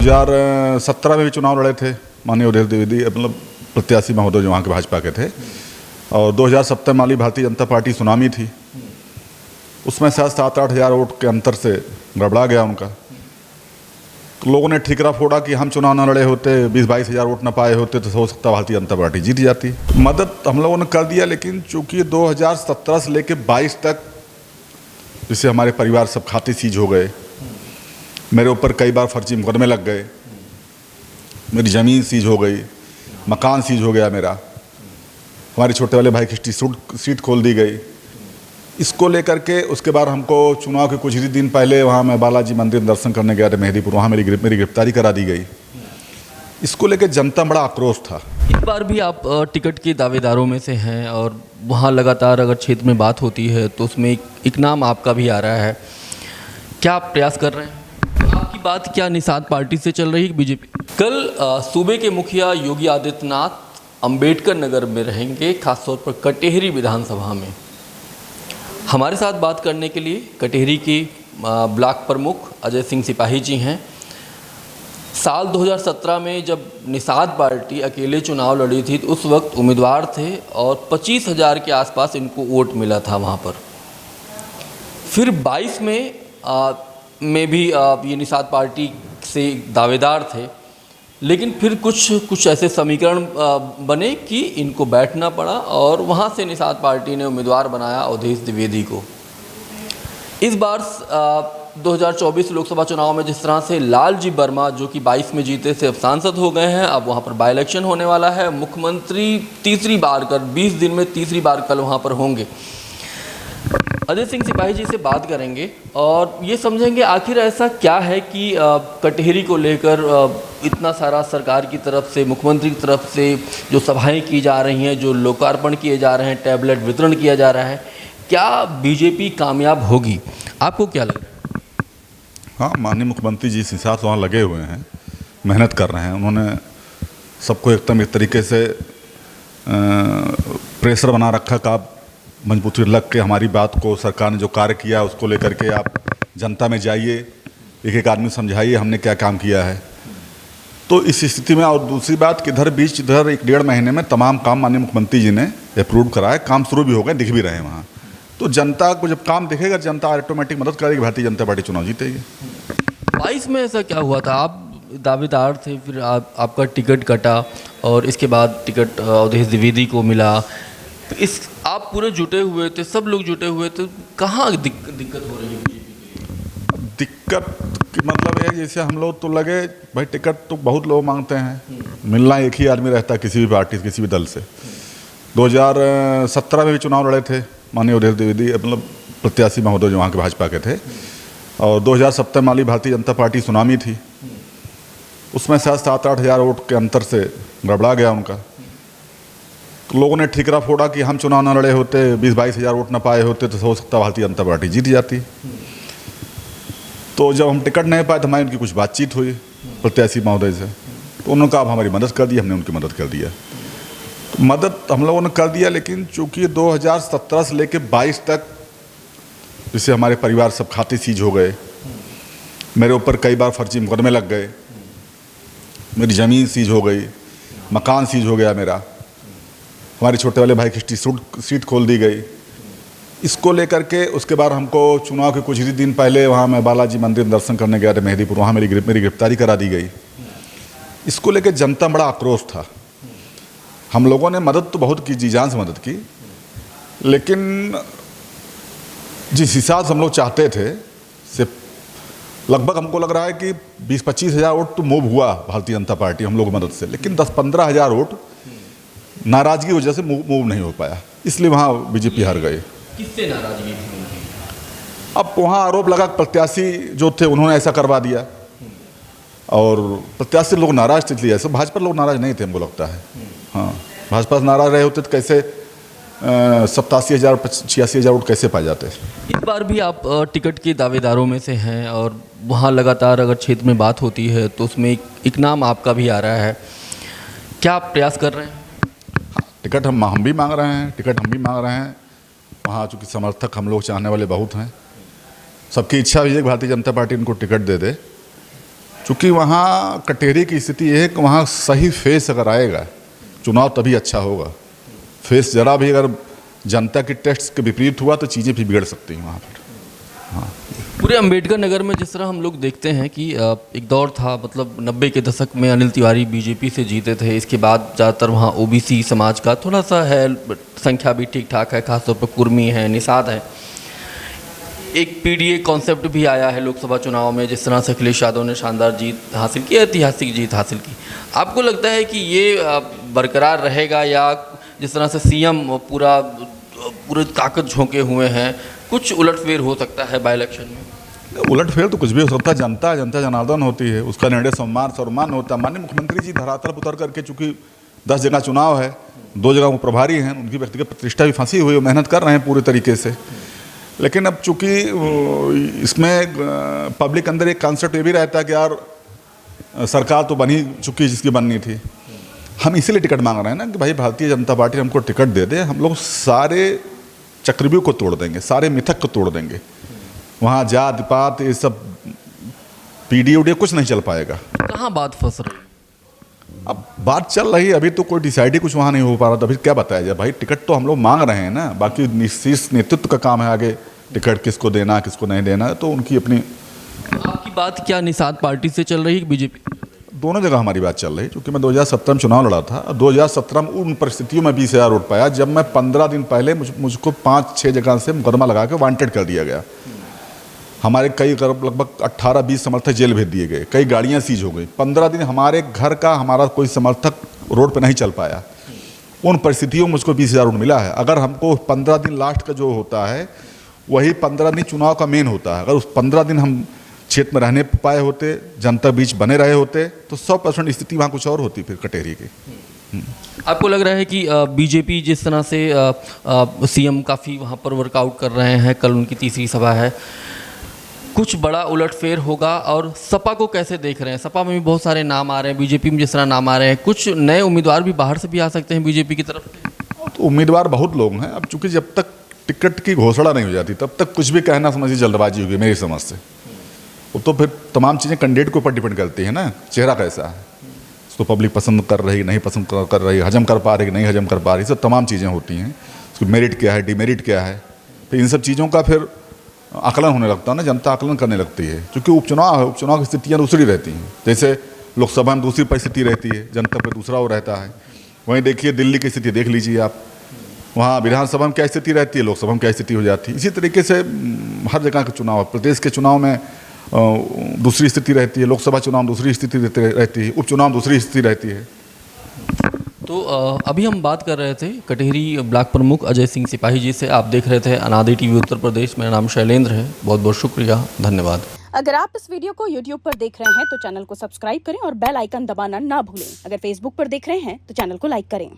2017 में भी चुनाव लड़े थे माननीय उदय द्विवेदी, मतलब प्रत्याशी महोदय जो वहाँ के भाजपा के थे। और 2017 में भारतीय जनता पार्टी सुनामी थी, उसमें शायद 7-8 हज़ार वोट के अंतर से गड़बड़ा गया उनका। तो लोगों ने ठीकरा फोड़ा कि हम चुनाव न लड़े होते, 20-22 हज़ार वोट न पाए होते तो हो सकता भारतीय जनता पार्टी जीत जाती। मदद हम लोगों ने कर दिया, लेकिन चूंकि 2017 से लेकर 22 तक जिससे हमारे परिवार सब खाते सीज हो गए, मेरे ऊपर कई बार फर्जी मुकदमे लग गए, मेरी ज़मीन सीज हो गई, मकान सीज हो गया मेरा, हमारे छोटे वाले भाई की सीट खोल दी गई। इसको लेकर के उसके बाद हमको चुनाव के कुछ ही दिन पहले वहाँ मैं बालाजी मंदिर दर्शन करने गया था मेहदीपुर, वहाँ मेरी गिरफ्तारी करा दी गई। इसको लेकर जनता बड़ा आक्रोश था। इस बार भी आप टिकट के दावेदारों में से हैं और वहाँ लगातार अगर क्षेत्र में बात होती है तो उसमें एक नाम आपका भी आ रहा है, क्या आप प्रयास कर रहे हैं? आपकी बात क्या निषाद पार्टी से चल रही है बीजेपी? कल सूबे के मुखिया योगी आदित्यनाथ अंबेडकर नगर में रहेंगे, खासतौर पर कटेहरी विधानसभा में। हमारे साथ बात करने के लिए कटेहरी के ब्लॉक प्रमुख अजय सिंह सिपाही जी हैं। साल 2017 में जब निषाद पार्टी अकेले चुनाव लड़ी थी तो उस वक्त उम्मीदवार थे और 25,000 के आसपास इनको वोट मिला था वहाँ पर। फिर 22 में भी ये निषाद पार्टी से दावेदार थे, लेकिन फिर कुछ ऐसे समीकरण बने कि इनको बैठना पड़ा और वहाँ से निषाद पार्टी ने उम्मीदवार बनाया अवधेश द्विवेदी को। इस बार 2024 लोकसभा चुनाव में जिस तरह से लालजी वर्मा जो कि 22 में जीते से अब सांसद हो गए हैं, अब वहाँ पर बाई इलेक्शन होने वाला है। मुख्यमंत्री तीसरी बार 20 दिन में तीसरी बार कल वहाँ पर होंगे। अजय सिंह सिपाही जी से बात करेंगे और ये समझेंगे आखिर ऐसा क्या है कि कटेहरी को लेकर इतना सारा सरकार की तरफ से, मुख्यमंत्री की तरफ से जो सभाएं की जा रही हैं, जो लोकार्पण किए जा रहे हैं, टैबलेट वितरण किया जा रहा है, क्या बीजेपी कामयाब होगी? आपको क्या लग रहा है? हाँ, माननीय मुख्यमंत्री जी इस साथ वहाँ लगे हुए हैं, मेहनत कर रहे हैं। उन्होंने सबको एकदम एक तरीके से प्रेशर बना रखा कि आप मजबूती लग के हमारी बात को, सरकार ने जो कार्य किया उसको लेकर के आप जनता में जाइए, एक एक आदमी समझाइए हमने क्या काम किया है। तो इस स्थिति में, और दूसरी बात कि इधर 1-1.5 महीने में तमाम काम माननीय मुख्यमंत्री जी ने अप्रूव कराए, काम शुरू भी हो गए, दिख भी रहे हैं वहाँ। तो जनता को जब काम दिखेगा, जनता ऑटोमेटिक मदद करेगी, भारतीय जनता पार्टी चुनाव जीतेगी। 22 में ऐसा क्या हुआ था? आप दावेदार थे, फिर आपका टिकट कटा और इसके बाद टिकट अवधेश द्विवेदी को मिला। तो आप पूरे जुटे हुए थे, सब लोग जुटे हुए थे, कहाँ दिक्कत हो रही है बीजेपी? दिक्कत की मतलब है, जैसे हम लोग तो लगे भाई टिकट तो बहुत लोग मांगते हैं, मिलना एक ही आदमी रहता है किसी भी पार्टी से, किसी भी दल से। 2017 में भी चुनाव लड़े थे माननीय उदय द्विवेदी, मतलब प्रत्याशी महोदय जो वहाँ के भाजपा के थे। और 2017 में भारतीय जनता पार्टी सुनामी थी, उसमें शायद 7-8 हज़ार वोट के अंतर से गड़बड़ा गया उनका। तो लोगों ने ठीकरा फोड़ा कि हम चुनाव न लड़े होते, 20-22 हज़ार वोट न पाए होते तो हो सकता भारतीय जनता पार्टी जीत जाती। तो जब हम टिकट नहीं पाए तो हमारी उनकी कुछ बातचीत हुई प्रत्याशी महोदय से, तो उन्होंने कहा आप हमारी मदद कर दी, हमने उनकी मदद कर दिया। तो मदद हम लोगों ने कर दिया, लेकिन चूंकि 2017 से लेकर 22 तक जिससे हमारे परिवार सब खाते सीज हो गए, मेरे ऊपर कई बार फर्जी मुकदमे लग गए, मेरी ज़मीन सीज हो गई, मकान सीज हो गया मेरा, हमारे छोटे वाले भाई की सीट खोल दी गई। इसको लेकर के उसके बाद हमको चुनाव के कुछ ही दिन पहले वहाँ मैं बालाजी मंदिर दर्शन करने गया था मेहदीपुर, वहाँ मेरी गिरफ्तारी करा दी गई। इसको लेकर जनता बड़ा आक्रोश था। हम लोगों ने मदद तो बहुत की, जी जान से मदद की, लेकिन जिस हिसाब से हम लोग चाहते थे से लगभग हमको लग रहा है कि 20-25 हज़ार वोट तो मूव हुआ भारतीय जनता पार्टी हम लोग मदद से, लेकिन 10-15 हज़ार वोट नाराजगी की वजह से मूव नहीं हो पाया, इसलिए वहाँ बीजेपी हार गए। किससे नाराजगी थी? अब वहाँ आरोप लगा प्रत्याशी जो थे उन्होंने ऐसा करवा दिया, और प्रत्याशी लोग नाराज थे, इसलिए ऐसे भाजपा लोग नाराज नहीं थे हमको लगता है। हाँ, भाजपा से नाराज रहे होते तो कैसे 87,000-86 हज़ार वोट कैसे पाए जाते? इस बार भी आप टिकट के दावेदारों में से हैं और वहाँ लगातार अगर क्षेत्र में बात होती है तो उसमें एक नाम आपका भी आ रहा है, क्या आप प्रयास कर रहे हैं? हाँ, टिकट हम भी मांग रहे हैं, टिकट हम भी मांग रहे हैं। वहाँ चूँकि समर्थक हम लोग चाहने वाले बहुत हैं, सबकी इच्छा भी है कि भारतीय जनता पार्टी इनको टिकट दे दे। चूँकि वहाँ कटेरी की स्थिति ये है कि वहाँ सही फेस अगर आएगा चुनाव तभी अच्छा होगा। फेस जरा भी अगर जनता के टेस्ट के विपरीत हुआ तो चीज़ें भी बिगड़ सकती हैं वहाँ पर। हाँ, पूरे अंबेडकर नगर में जिस तरह हम लोग देखते हैं कि एक दौर था, मतलब 90 के दशक में अनिल तिवारी बीजेपी से जीते थे। इसके बाद ज़्यादातर वहाँ ओबीसी समाज का थोड़ा सा है, संख्या भी ठीक ठाक है, खासतौर पर कुर्मी है, निषाद है। एक पीडीए कॉन्सेप्ट भी आया है लोकसभा चुनाव में, जिस तरह से अखिलेश यादव ने शानदार जीत हासिल की, ऐतिहासिक जीत हासिल की। आपको लगता है कि ये बरकरार रहेगा, या जिस तरह से सीएम पूरे ताकत झोंके हुए हैं, कुछ उलटफेर हो सकता है बाई इलेक्शन में? उलटफेर तो कुछ भी हो सकता है। जनता जनार्दन होती है, उसका निर्णय सम्मान होता है। माननीय मुख्यमंत्री जी धरातल पर उतर करके, चूँकि 10 जगह चुनाव है, 2 जगह वो प्रभारी हैं, उनकी व्यक्तिगत प्रतिष्ठा भी फंसी हुई है, मेहनत कर रहे हैं पूरे तरीके से। लेकिन अब चूँकि इसमें पब्लिक अंदर एक कॉन्सेप्ट ये भी रहता है कि यार सरकार तो बनी चुकी जिसकी बननी थी, हम इसीलिए टिकट मांग रहे हैं ना कि भाई भारतीय जनता पार्टी हमको टिकट दे दे, हम लोग सारे चक्रव्यूह को तोड़ देंगे, सारे मिथक को तोड़ देंगे। वहाँ जात पात ये सब पीडीओडी कुछ नहीं चल पाएगा। कहाँ बात फंस रही? अब बात चल रही है, अभी तो कोई डिसाइड ही कुछ वहाँ नहीं हो पा रहा। तो अभी क्या बताया जाए भाई, टिकट तो हम लोग मांग रहे हैं ना, बाकी शीर्ष नेतृत्व का काम है आगे टिकट किसको देना किसको नहीं देना, तो उनकी अपनी। आपकी बात क्या निषाद पार्टी से चल रही है, बीजेपी? दोनों जगह हमारी बात चल रही है। क्योंकि मैं 2017 में चुनाव लड़ा था, 2017 में उन परिस्थितियों में 20,000 वोट पाया जब मैं 15 दिन पहले मुझको 5-6 जगह से मुकदमा लगा के वांटेड कर दिया गया। हमारे कई लगभग 18-20 समर्थक जेल भेज दिए गए, कई गाड़ियां सीज हो गई। 15 दिन हमारे घर का हमारा कोई समर्थक रोड पर नहीं चल पाया। उन परिस्थितियों में मुझको 20,000 वोट मिला है। अगर हमको 15 दिन लास्ट का जो होता है वही 15 दिन चुनाव का मेन होता है, अगर उस 15 दिन हम क्षेत्र में रहने पाए होते, जनता बीच बने रहे होते, तो 100% स्थिति वहाँ कुछ और होती फिर कटेरी की। आपको लग रहा है कि बीजेपी जिस तरह से सीएम काफ़ी वहाँ पर वर्कआउट कर रहे हैं, कल उनकी तीसरी सभा है, कुछ बड़ा उलटफेर होगा? और सपा को कैसे देख रहे हैं? सपा में भी बहुत सारे नाम आ रहे हैं, बीजेपी में जिस तरह नाम आ रहे हैं, कुछ नए उम्मीदवार भी बाहर से भी आ सकते हैं बीजेपी की तरफ से। तो उम्मीदवार बहुत लोग हैं। अब चूंकि जब तक टिकट की घोषणा नहीं हो जाती तब तक कुछ भी कहना समझिए जल्दबाजी होगी मेरी समझ से। वो तो फिर तमाम चीज़ें कैंडिडेट के ऊपर डिपेंड करती है ना, चेहरा कैसा है, उसको पब्लिक पसंद कर रही नहीं पसंद कर रही, हजम कर पा रही नहीं हजम कर पा रही, सब तमाम चीज़ें होती हैं। उसकी मेरिट क्या है, डिमेरिट क्या है, फिर इन सब चीज़ों का फिर आकलन होने लगता है ना, जनता आकलन करने लगती है। क्योंकि उपचुनाव है, उपचुनाव की स्थितियाँ दूसरी रहती हैं। जैसे लोकसभा में दूसरी परिस्थिति रहती है, जनता पर दूसरा वो रहता है। वहीं देखिए दिल्ली की स्थिति देख लीजिए आप, वहाँ विधानसभा में क्या स्थिति रहती है, लोकसभा में क्या स्थिति हो जाती है। इसी तरीके से हर जगह के चुनाव, प्रदेश के चुनाव में दूसरी स्थिति रहती है, लोकसभा चुनाव में दूसरी स्थिति रहती है, उपचुनाव में दूसरी स्थिति रहती है। तो अभी हम बात कर रहे थे कटेहरी ब्लॉक प्रमुख अजय सिंह सिपाही जी से। आप देख रहे थे अनादि टीवी उत्तर प्रदेश। मेरा नाम शैलेंद्र है। बहुत बहुत शुक्रिया, धन्यवाद। अगर आप इस वीडियो को YouTube पर देख रहे हैं तो चैनल को सब्सक्राइब करें और बेल आइकन दबाना ना भूलें। अगर Facebook पर देख रहे हैं तो चैनल को लाइक करें।